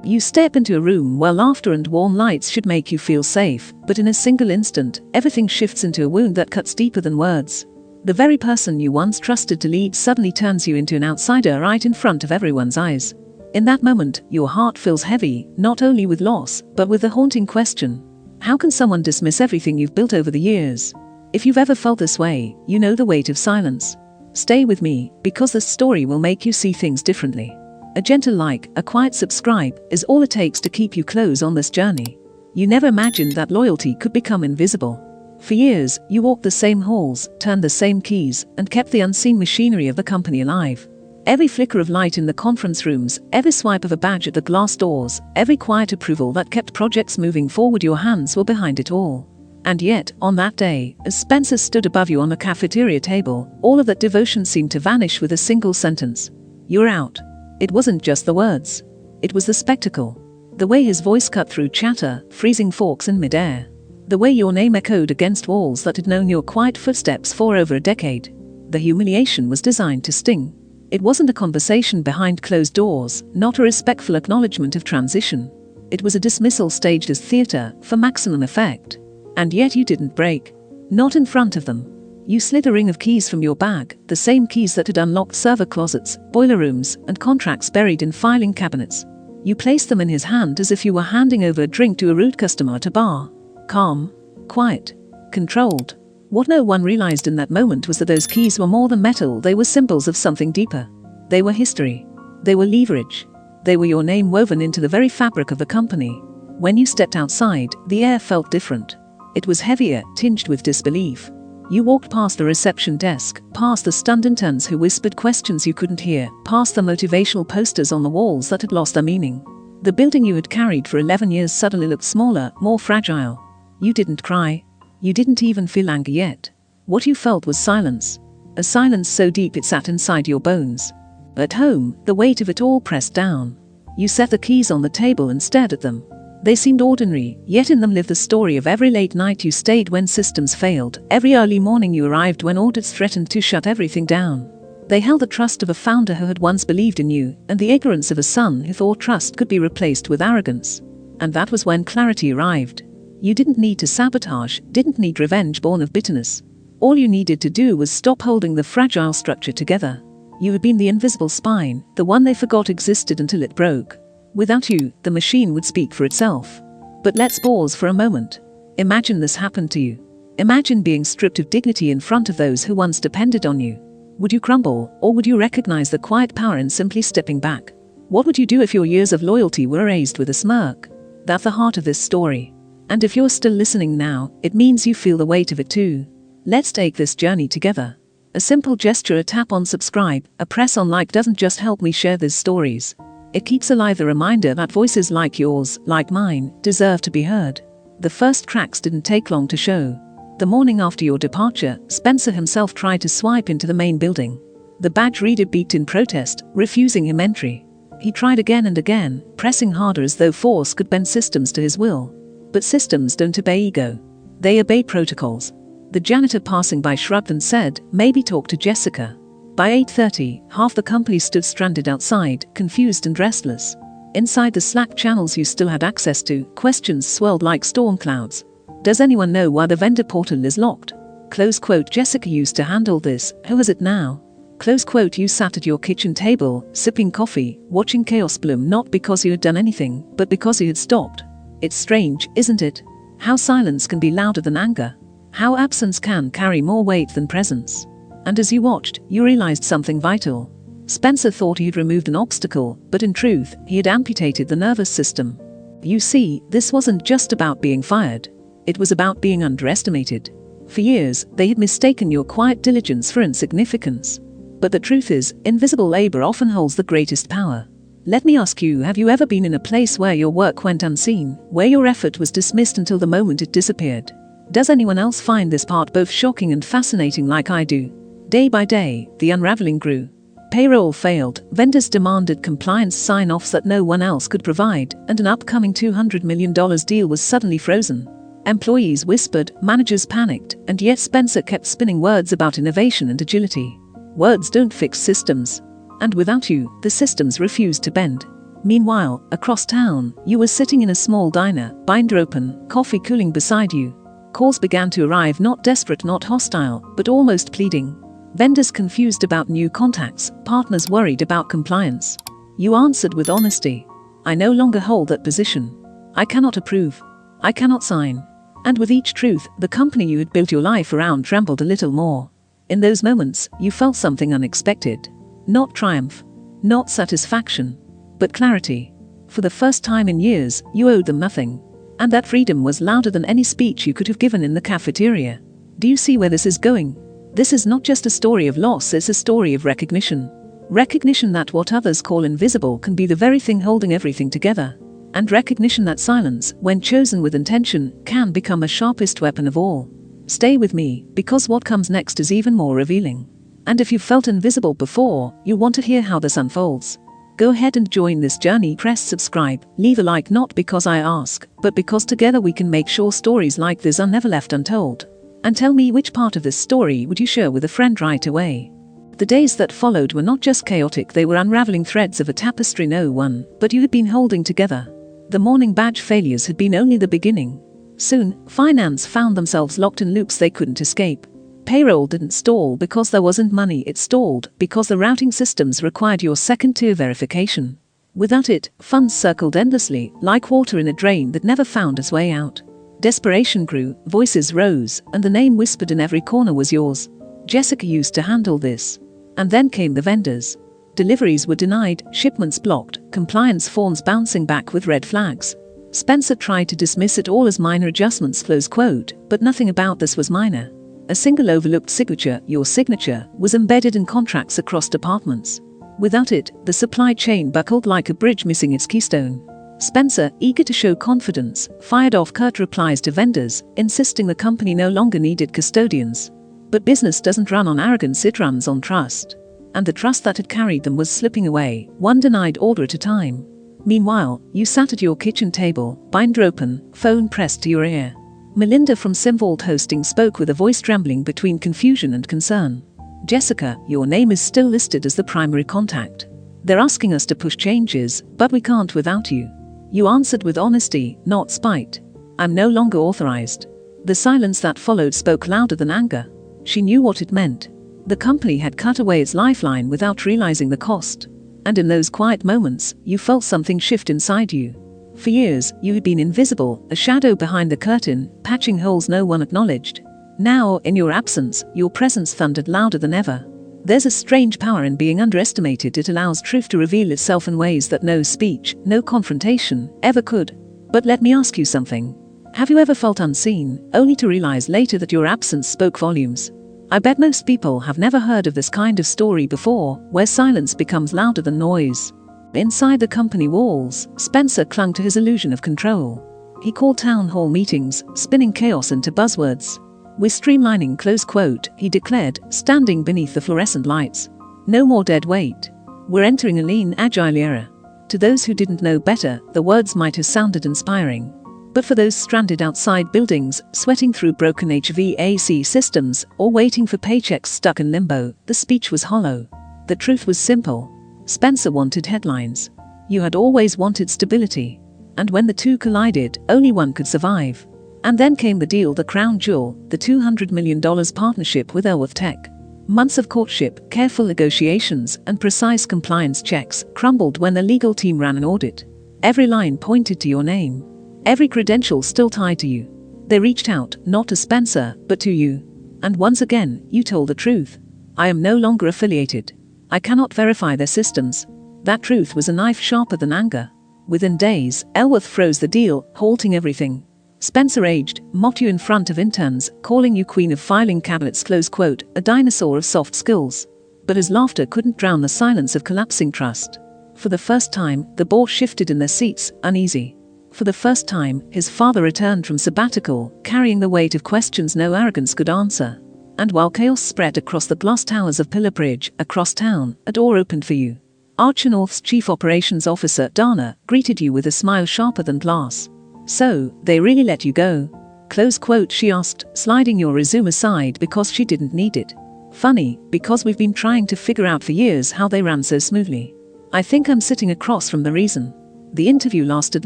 You step into a room where laughter and warm lights should make you feel safe, but in a single instant, everything shifts into a wound that cuts deeper than words. The very person you once trusted to lead suddenly turns you into an outsider right in front of everyone's eyes. In that moment, your heart feels heavy, not only with loss, but with the haunting question: how can someone dismiss everything you've built over the years? If you've ever felt this way, you know the weight of silence. Stay with me, because this story will make you see things differently. A gentle like, a quiet subscribe, is all it takes to keep you close on this journey. You never imagined that loyalty could become invisible. For years, you walked the same halls, turned the same keys, and kept the unseen machinery of the company alive. Every flicker of light in the conference rooms, every swipe of a badge at the glass doors, every quiet approval that kept projects moving forward, your hands were behind it all. And yet, on that day, as Spencer stood above you on a cafeteria table, all of that devotion seemed to vanish with a single sentence: "You're out." It wasn't just the words. It was the spectacle. The way his voice cut through chatter, freezing forks in midair. The way your name echoed against walls that had known your quiet footsteps for over a decade. The humiliation was designed to sting. It wasn't a conversation behind closed doors, not a respectful acknowledgement of transition. It was a dismissal staged as theater, for maximum effect. And yet you didn't break. Not in front of them. You slid a ring of keys from your bag, the same keys that had unlocked server closets, boiler rooms, and contracts buried in filing cabinets. You placed them in his hand as if you were handing over a drink to a rude customer at a bar. Calm, quiet, controlled. What no one realized in that moment was that those keys were more than metal, they were symbols of something deeper. They were history. They were leverage. They were your name woven into the very fabric of the company. When you stepped outside, the air felt different. It was heavier, tinged with disbelief. You walked past the reception desk, past the stunned interns who whispered questions you couldn't hear, past the motivational posters on the walls that had lost their meaning. The building you had carried for 11 years suddenly looked smaller, more fragile. You didn't cry. You didn't even feel anger yet. What you felt was silence. A silence so deep it sat inside your bones. At home, the weight of it all pressed down. You set the keys on the table and stared at them. They seemed ordinary, yet in them lived the story of every late night you stayed when systems failed, every early morning you arrived when audits threatened to shut everything down. They held the trust of a founder who had once believed in you, and the ignorance of a son who thought trust could be replaced with arrogance. And that was when clarity arrived. You didn't need to sabotage, didn't need revenge born of bitterness. All you needed to do was stop holding the fragile structure together. You had been the invisible spine, the one they forgot existed until it broke. Without you, the machine would speak for itself. But let's pause for a moment. Imagine this happened to you. Imagine being stripped of dignity in front of those who once depended on you. Would you crumble, or would you recognize the quiet power in simply stepping back? What would you do if your years of loyalty were erased with a smirk? That's the heart of this story. And if you're still listening now, it means you feel the weight of it too. Let's take this journey together. A simple gesture, a tap on subscribe, a press on like doesn't just help me share these stories. It keeps alive the reminder that voices like yours, like mine, deserve to be heard. The first cracks didn't take long to show. The morning after your departure, Spencer himself tried to swipe into the main building. The badge reader beeped in protest, refusing him entry. He tried again and again, pressing harder as though force could bend systems to his will. But systems don't obey ego. They obey protocols. The janitor passing by shrugged and said, "Maybe talk to Jessica." By 8:30, half the company stood stranded outside, confused and restless. Inside the Slack channels you still had access to, questions swirled like storm clouds. Does anyone know why the vendor portal is locked? Close quote, Jessica used to handle this, who is it now? Close quote, you sat at your kitchen table, sipping coffee, watching chaos bloom not because you had done anything, but because you had stopped. It's strange, isn't it? How silence can be louder than anger. How absence can carry more weight than presence. And as you watched, you realized something vital. Spencer thought he had removed an obstacle, but in truth, he had amputated the nervous system. You see, this wasn't just about being fired. It was about being underestimated. For years, they had mistaken your quiet diligence for insignificance. But the truth is, invisible labor often holds the greatest power. Let me ask you, have you ever been in a place where your work went unseen, where your effort was dismissed until the moment it disappeared? Does anyone else find this part both shocking and fascinating like I do? Day by day, the unraveling grew. Payroll failed, vendors demanded compliance sign-offs that no one else could provide, and an upcoming $200 million deal was suddenly frozen. Employees whispered, managers panicked, and yet Spencer kept spinning words about innovation and agility. Words don't fix systems. And without you, the systems refused to bend. Meanwhile, across town, you were sitting in a small diner, binder open, coffee cooling beside you. Calls began to arrive, not desperate, not hostile, but almost pleading. Vendors confused about new contacts, partners worried about compliance. You answered with honesty. I no longer hold that position. I cannot approve. I cannot sign. And with each truth, the company you had built your life around trembled a little more. In those moments, you felt something unexpected. Not triumph. Not satisfaction. But clarity. For the first time in years, you owed them nothing. And that freedom was louder than any speech you could have given in the cafeteria. Do you see where this is going? This is not just a story of loss, it's a story of recognition. Recognition that what others call invisible can be the very thing holding everything together. And recognition that silence, when chosen with intention, can become the sharpest weapon of all. Stay with me, because what comes next is even more revealing. And if you felt invisible before, you want to hear how this unfolds. Go ahead and join this journey. Press subscribe, leave a like, not because I ask, but because together we can make sure stories like this are never left untold. And tell me, which part of this story would you share with a friend right away? The days that followed were not just chaotic, they were unraveling threads of a tapestry no one but you had been holding together. The morning badge failures had been only the beginning. Soon, finance found themselves locked in loops they couldn't escape. Payroll didn't stall because there wasn't money, it stalled because the routing systems required your second-tier verification. Without it, funds circled endlessly, like water in a drain that never found its way out. Desperation grew, voices rose, and the name whispered in every corner was yours. Jessica used to handle this. And then came the vendors. Deliveries were denied, shipments blocked, compliance forms bouncing back with red flags. Spencer tried to dismiss it all as minor adjustments, close quote, but nothing about this was minor. A single overlooked signature, your signature, was embedded in contracts across departments. Without it, the supply chain buckled like a bridge missing its keystone. Spencer, eager to show confidence, fired off curt replies to vendors, insisting the company no longer needed custodians. But business doesn't run on arrogance, it runs on trust. And the trust that had carried them was slipping away, one denied order at a time. Meanwhile, you sat at your kitchen table, binder open, phone pressed to your ear. Melinda from Simvault Hosting spoke with a voice trembling between confusion and concern. Jessica, your name is still listed as the primary contact. They're asking us to push changes, but we can't without you. You answered with honesty, not spite. I'm no longer authorized. The silence that followed spoke louder than anger. She knew what it meant. The company had cut away its lifeline without realizing the cost. And in those quiet moments, you felt something shift inside you. For years, you had been invisible, a shadow behind the curtain, patching holes no one acknowledged. Now, in your absence, your presence thundered louder than ever. There's a strange power in being underestimated. It allows truth to reveal itself in ways that no speech, no confrontation, ever could. But let me ask you something. Have you ever felt unseen, only to realize later that your absence spoke volumes? I bet most people have never heard of this kind of story before, where silence becomes louder than noise. Inside the company walls, Spencer clung to his illusion of control. He called town hall meetings, spinning chaos into buzzwords. We're streamlining, close quote, he declared, standing beneath the fluorescent lights. No more dead weight. We're entering a lean, agile era. To those who didn't know better, the words might have sounded inspiring. But for those stranded outside buildings, sweating through broken HVAC systems, or waiting for paychecks stuck in limbo, the speech was hollow. The truth was simple. Spencer wanted headlines. You had always wanted stability. And when the two collided, only one could survive. And then came the deal, the crown jewel, the $200 million partnership with Elworth Tech. Months of courtship, careful negotiations, and precise compliance checks crumbled when the legal team ran an audit. Every line pointed to your name. Every credential still tied to you. They reached out, not to Spencer, but to you. And once again, you told the truth. I am no longer affiliated. I cannot verify their systems. That truth was a knife sharper than anger. Within days, Elworth froze the deal, halting everything. Spencer aged, mocked you in front of interns, calling you queen of filing cabinets, close quote, a dinosaur of soft skills. But his laughter couldn't drown the silence of collapsing trust. For the first time, the board shifted in their seats, uneasy. For the first time, his father returned from sabbatical, carrying the weight of questions no arrogance could answer. And while chaos spread across the glass towers of Pillar Bridge, across town, a door opened for you. Archer North's Chief Operations Officer, Dana, greeted you with a smile sharper than glass. So, they really let you go? Close quote, she asked, sliding your resume aside because she didn't need it. Funny, because we've been trying to figure out for years how they ran so smoothly. I think I'm sitting across from the reason. The interview lasted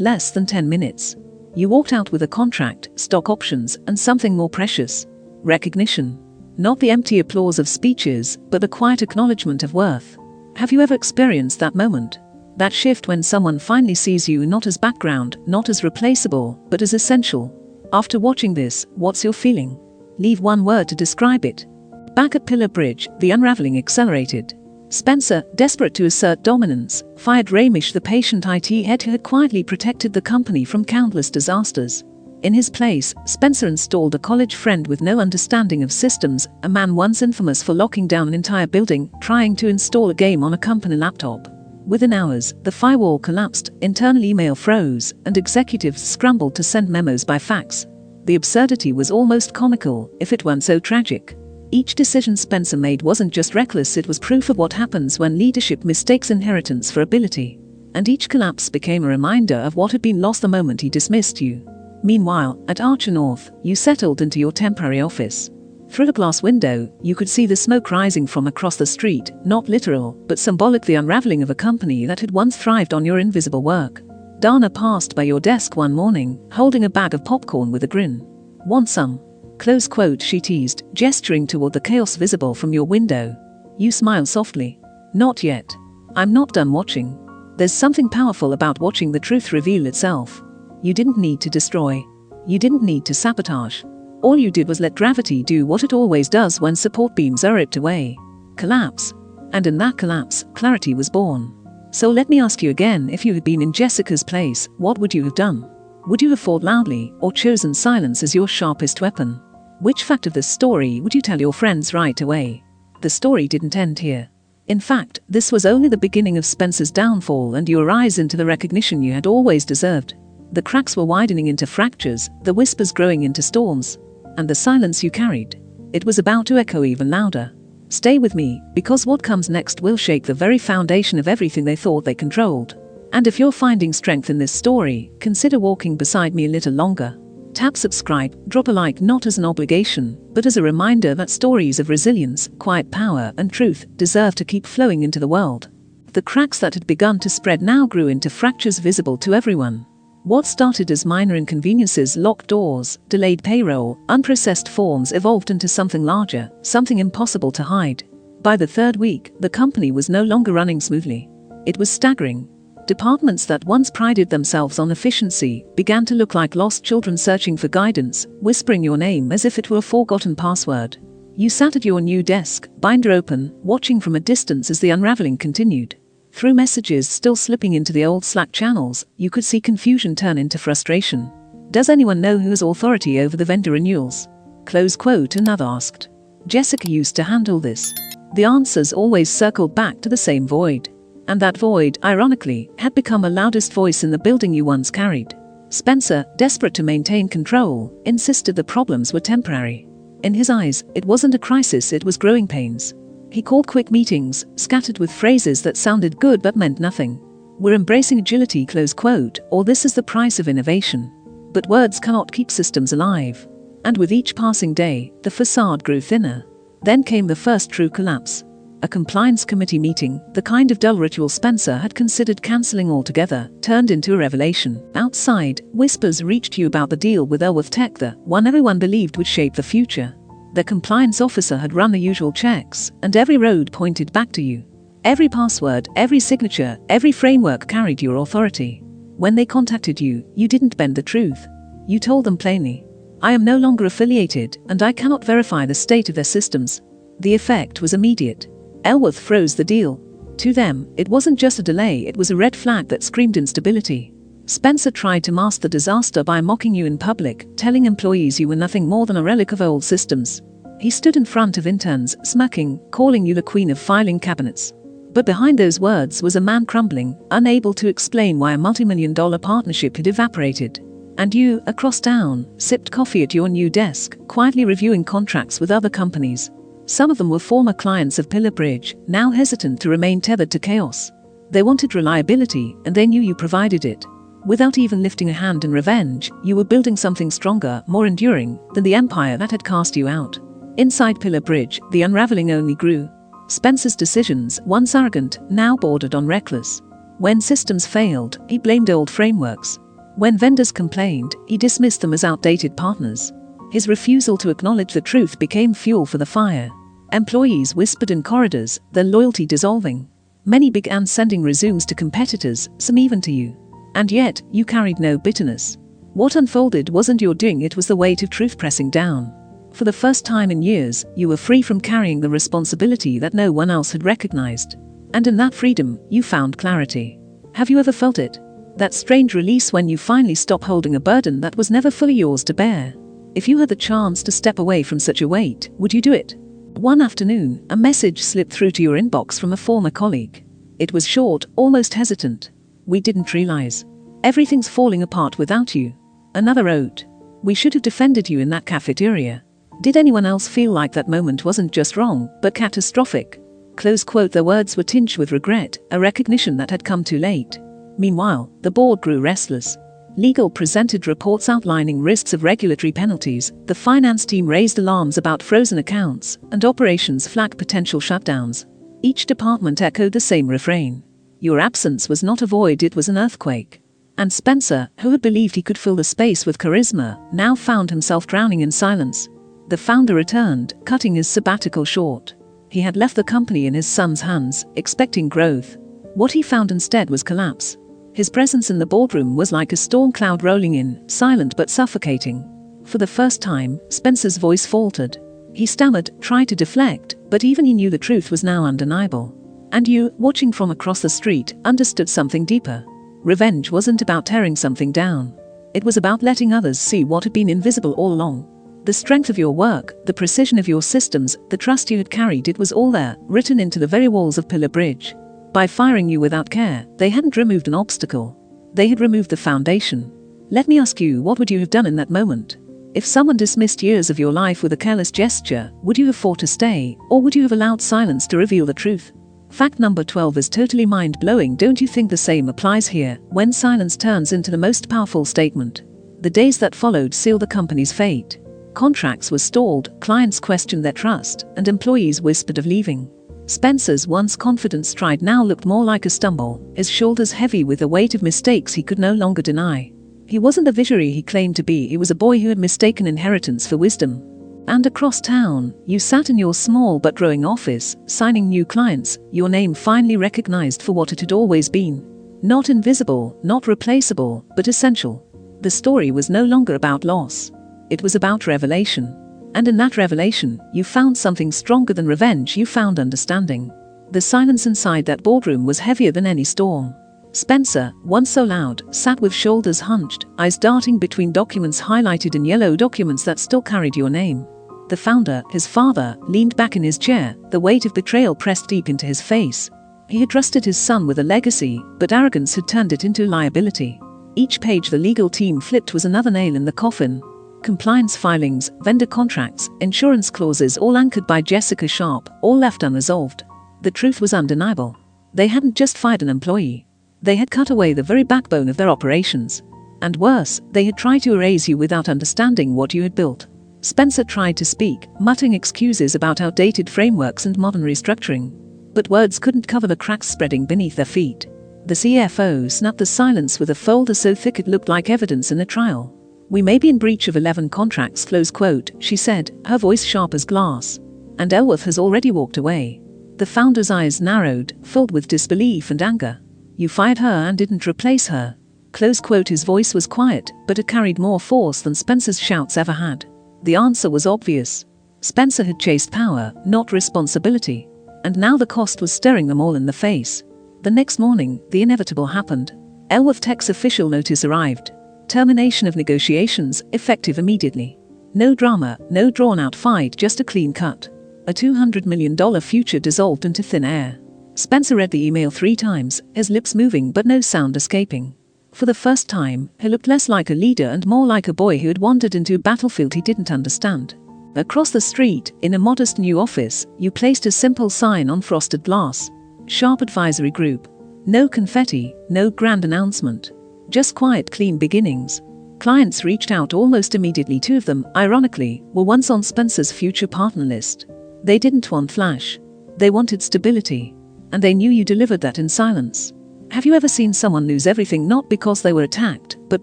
less than 10 minutes. You walked out with a contract, stock options, and something more precious. Recognition. Not the empty applause of speeches, but the quiet acknowledgement of worth. Have you ever experienced that moment? That shift when someone finally sees you not as background, not as replaceable, but as essential. After watching this, what's your feeling? Leave one word to describe it. Back at Pillar Bridge, the unraveling accelerated. Spencer, desperate to assert dominance, fired Ramesh, the patient IT head who had quietly protected the company from countless disasters. In his place, Spencer installed a college friend with no understanding of systems, a man once infamous for locking down an entire building, trying to install a game on a company laptop. Within hours, the firewall collapsed, internal email froze, and executives scrambled to send memos by fax. The absurdity was almost comical, if it weren't so tragic. Each decision Spencer made wasn't just reckless, it was proof of what happens when leadership mistakes inheritance for ability. And each collapse became a reminder of what had been lost the moment he dismissed you. Meanwhile, at Archer North, you settled into your temporary office. Through the glass window, you could see the smoke rising from across the street, not literal, but symbolic, the unraveling of a company that had once thrived on your invisible work. Dana passed by your desk one morning, holding a bag of popcorn with a grin. Want some? Close quote, she teased, gesturing toward the chaos visible from your window. You smiled softly. Not yet. I'm not done watching. There's something powerful about watching the truth reveal itself. You didn't need to destroy. You didn't need to sabotage. All you did was let gravity do what it always does when support beams are ripped away. Collapse. And in that collapse, clarity was born. So let me ask you again, if you had been in Jessica's place, what would you have done? Would you have fought loudly, or chosen silence as your sharpest weapon? Which fact of this story would you tell your friends right away? The story didn't end here. In fact, this was only the beginning of Spencer's downfall and your rise into the recognition you had always deserved. The cracks were widening into fractures, the whispers growing into storms. And the silence you carried. It was about to echo even louder. Stay with me, because what comes next will shake the very foundation of everything they thought they controlled. And if you're finding strength in this story, consider walking beside me a little longer. Tap subscribe, drop a like, not as an obligation, but as a reminder that stories of resilience, quiet power, and truth deserve to keep flowing into the world. The cracks that had begun to spread now grew into fractures visible to everyone. What started as minor inconveniences, locked doors, delayed payroll, unprocessed forms, evolved into something larger, something impossible to hide. By the third week, the company was no longer running smoothly. It was staggering. Departments that once prided themselves on efficiency began to look like lost children searching for guidance, whispering your name as if it were a forgotten password. You sat at your new desk, binder open, watching from a distance as the unraveling continued. Through messages still slipping into the old Slack channels, you could see confusion turn into frustration. Does anyone know who has authority over the vendor renewals? Close quote, another asked. Jessica used to handle this. The answers always circled back to the same void. And that void, ironically, had become the loudest voice in the building you once carried. Spencer, desperate to maintain control, insisted the problems were temporary. In his eyes, it wasn't a crisis, it was growing pains. He called quick meetings, scattered with phrases that sounded good but meant nothing. We're embracing agility, close quote, or this is the price of innovation. But words cannot keep systems alive. And with each passing day, the facade grew thinner. Then came the first true collapse. A compliance committee meeting, the kind of dull ritual Spencer had considered cancelling altogether, turned into a revelation. Outside, whispers reached you about the deal with Elworth Tech, the one everyone believed would shape the future. The compliance officer had run the usual checks, and every road pointed back to you. Every password, every signature, every framework carried your authority. When they contacted you, you didn't bend the truth. You told them plainly, I am no longer affiliated, and I cannot verify the state of their systems. The effect was immediate. Elworth froze the deal. To them, it wasn't just a delay, it was a red flag that screamed instability. Spencer tried to mask the disaster by mocking you in public, telling employees you were nothing more than a relic of old systems. He stood in front of interns, smirking, calling you the queen of filing cabinets. But behind those words was a man crumbling, unable to explain why a multi-million-dollar partnership had evaporated. And you, across town, sipped coffee at your new desk, quietly reviewing contracts with other companies. Some of them were former clients of Pillar Bridge, now hesitant to remain tethered to chaos. They wanted reliability, and they knew you provided it. Without even lifting a hand in revenge, you were building something stronger, more enduring, than the empire that had cast you out. Inside Pillar Bridge, the unraveling only grew. Spencer's decisions, once arrogant, now bordered on reckless. When systems failed, he blamed old frameworks. When vendors complained, he dismissed them as outdated partners. His refusal to acknowledge the truth became fuel for the fire. Employees whispered in corridors, their loyalty dissolving. Many began sending resumes to competitors, some even to you. And yet, you carried no bitterness. What unfolded wasn't your doing, it was the weight of truth pressing down. For the first time in years, you were free from carrying the responsibility that no one else had recognized. And in that freedom, you found clarity. Have you ever felt it? That strange release when you finally stop holding a burden that was never fully yours to bear. If you had the chance to step away from such a weight, would you do it? One afternoon, a message slipped through to your inbox from a former colleague. It was short, almost hesitant. "We didn't realize. Everything's falling apart without you." Another wrote, "We should have defended you in that cafeteria." Did anyone else feel like that moment wasn't just wrong, but catastrophic? Close quote. Their words were tinged with regret, a recognition that had come too late. Meanwhile, the board grew restless. Legal presented reports outlining risks of regulatory penalties, the finance team raised alarms about frozen accounts, and operations flagged potential shutdowns. Each department echoed the same refrain. Your absence was not a void, it was an earthquake. And Spencer, who had believed he could fill the space with charisma, now found himself drowning in silence. The founder returned, cutting his sabbatical short. He had left the company in his son's hands, expecting growth. What he found instead was collapse. His presence in the boardroom was like a storm cloud rolling in, silent but suffocating. For the first time, Spencer's voice faltered. He stammered, tried to deflect, but even he knew the truth was now undeniable. And you, watching from across the street, understood something deeper. Revenge wasn't about tearing something down. It was about letting others see what had been invisible all along. The strength of your work, the precision of your systems, the trust you had carried, it was all there, written into the very walls of Pillar Bridge. By firing you without care, they hadn't removed an obstacle. They had removed the foundation. Let me ask you, what would you have done in that moment? If someone dismissed years of your life with a careless gesture, would you have fought to stay, or would you have allowed silence to reveal the truth? Fact number 12 is totally mind-blowing. Don't you think the same applies here, when silence turns into the most powerful statement? The days that followed sealed the company's fate. Contracts were stalled, clients questioned their trust, and employees whispered of leaving. Spencer's once confident stride now looked more like a stumble, his shoulders heavy with the weight of mistakes he could no longer deny. He wasn't the visionary he claimed to be, he was a boy who had mistaken inheritance for wisdom. And across town, you sat in your small but growing office, signing new clients, your name finally recognized for what it had always been. Not invisible, not replaceable, but essential. The story was no longer about loss. It was about revelation. And in that revelation, you found something stronger than revenge, you found understanding. The silence inside that boardroom was heavier than any storm. Spencer, once so loud, sat with shoulders hunched, eyes darting between documents highlighted in yellow, documents that still carried your name. The founder, his father, leaned back in his chair, the weight of betrayal pressed deep into his face. He had trusted his son with a legacy, but arrogance had turned it into liability. Each page the legal team flipped was another nail in the coffin. Compliance filings, vendor contracts, insurance clauses, all anchored by Jessica Sharp, all left unresolved. The truth was undeniable. They hadn't just fired an employee. They had cut away the very backbone of their operations. And worse, they had tried to erase you without understanding what you had built. Spencer tried to speak, muttering excuses about outdated frameworks and modern restructuring. But words couldn't cover the cracks spreading beneath their feet. The CFO snapped the silence with a folder so thick it looked like evidence in a trial. "We may be in breach of 11 contracts," close quote, she said, her voice sharp as glass. "And Elworth has already walked away." The founder's eyes narrowed, filled with disbelief and anger. "You fired her and didn't replace her." Close quote. His voice was quiet, but it carried more force than Spencer's shouts ever had. The answer was obvious. Spencer had chased power, not responsibility. And now the cost was staring them all in the face. The next morning, the inevitable happened. Elworth Tech's official notice arrived. Termination of negotiations, effective immediately. No drama, no drawn-out fight, just a clean cut. A $200 million future dissolved into thin air. Spencer read the email 3 times, his lips moving but no sound escaping. For the first time, he looked less like a leader and more like a boy who had wandered into a battlefield he didn't understand. Across the street, in a modest new office, you placed a simple sign on frosted glass. Sharp Advisory Group. No confetti, no grand announcement. Just quiet, clean beginnings. Clients reached out almost immediately. 2 of them, ironically, were once on Spencer's future partner list. They didn't want flash. They wanted stability. And they knew you delivered that in silence. Have you ever seen someone lose everything not because they were attacked, but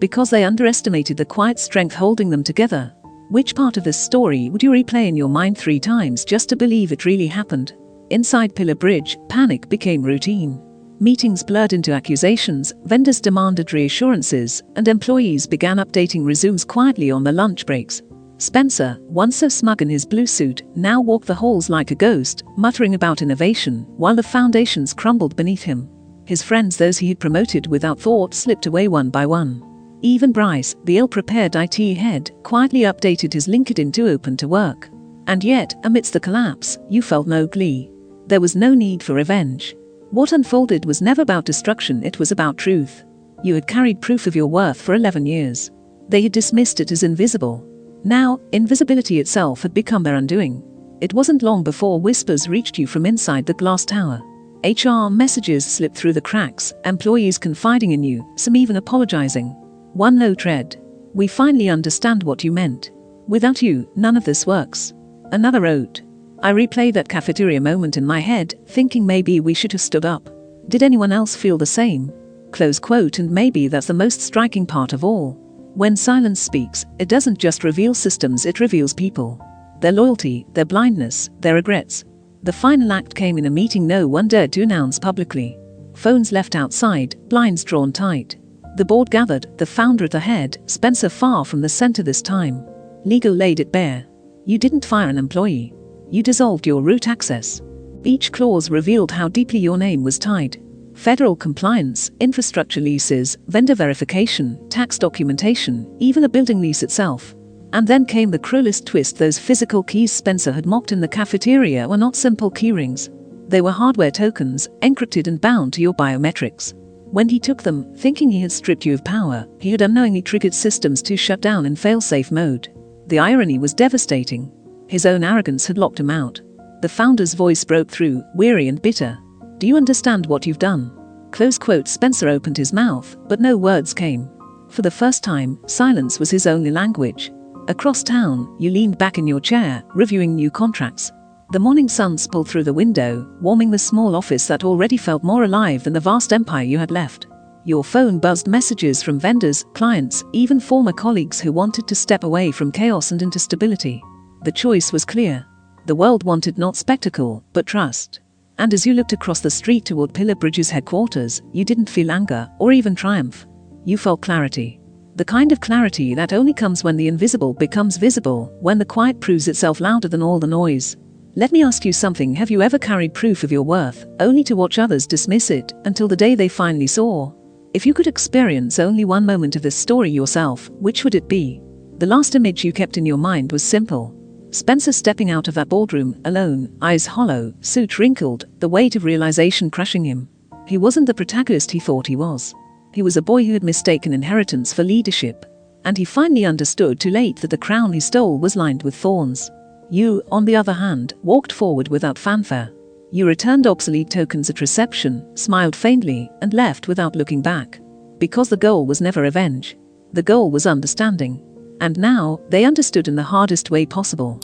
because they underestimated the quiet strength holding them together? Which part of this story would you replay in your mind 3 times just to believe it really happened? Inside Pillar Bridge, panic became routine. Meetings blurred into accusations, vendors demanded reassurances, and employees began updating resumes quietly on their lunch breaks. Spencer, once so smug in his blue suit, now walked the halls like a ghost, muttering about innovation, while the foundations crumbled beneath him. His friends, those he had promoted without thought, slipped away one by one. Even Bryce, the ill-prepared IT head, quietly updated his LinkedIn to open to work. And yet, amidst the collapse, you felt no glee. There was no need for revenge. What unfolded was never about destruction, it was about truth. You had carried proof of your worth for 11 years. They had dismissed it as invisible. Now, invisibility itself had become their undoing. It wasn't long before whispers reached you from inside the glass tower. HR messages slipped through the cracks, employees confiding in you, some even apologizing. One low tread. We finally understand what you meant. Without you, none of this works. Another wrote. I replay that cafeteria moment in my head, thinking maybe we should have stood up. Did anyone else feel the same? Close quote. And maybe that's the most striking part of all. When silence speaks, it doesn't just reveal systems, it reveals people. Their loyalty, their blindness, their regrets. The final act came in a meeting no one dared to announce publicly. Phones left outside, blinds drawn tight. The board gathered, the founder at the head, Spencer far from the center this time. Legal laid it bare. You didn't fire an employee. You dissolved your root access. Each clause revealed how deeply your name was tied. Federal compliance, infrastructure leases, vendor verification, tax documentation, even a building lease itself. And then came the cruelest twist. Those physical keys Spencer had mocked in the cafeteria were not simple keyrings. They were hardware tokens, encrypted and bound to your biometrics. When he took them, thinking he had stripped you of power, he had unknowingly triggered systems to shut down in fail-safe mode. The irony was devastating. His own arrogance had locked him out. The founder's voice broke through, weary and bitter. Do you understand what you've done? Close quote. Spencer opened his mouth, but no words came. For the first time, silence was his only language. Across town, you leaned back in your chair, reviewing new contracts. The morning sun spilled through the window, warming the small office that already felt more alive than the vast empire you had left. Your phone buzzed messages from vendors, clients, even former colleagues who wanted to step away from chaos and into stability. The choice was clear. The world wanted not spectacle, but trust. And as you looked across the street toward Pillar Bridge's headquarters, you didn't feel anger, or even triumph. You felt clarity. The kind of clarity that only comes when the invisible becomes visible, when the quiet proves itself louder than all the noise. Let me ask you something. Have you ever carried proof of your worth, only to watch others dismiss it, until the day they finally saw? If you could experience only one moment of this story yourself, which would it be? The last image you kept in your mind was simple. Spencer stepping out of that boardroom, alone, eyes hollow, suit wrinkled, the weight of realization crushing him. He wasn't the protagonist he thought he was. He was a boy who had mistaken inheritance for leadership. And he finally understood too late that the crown he stole was lined with thorns. You, on the other hand, walked forward without fanfare. You returned obsolete tokens at reception, smiled faintly, and left without looking back. Because the goal was never revenge. The goal was understanding. And now, they understood in the hardest way possible.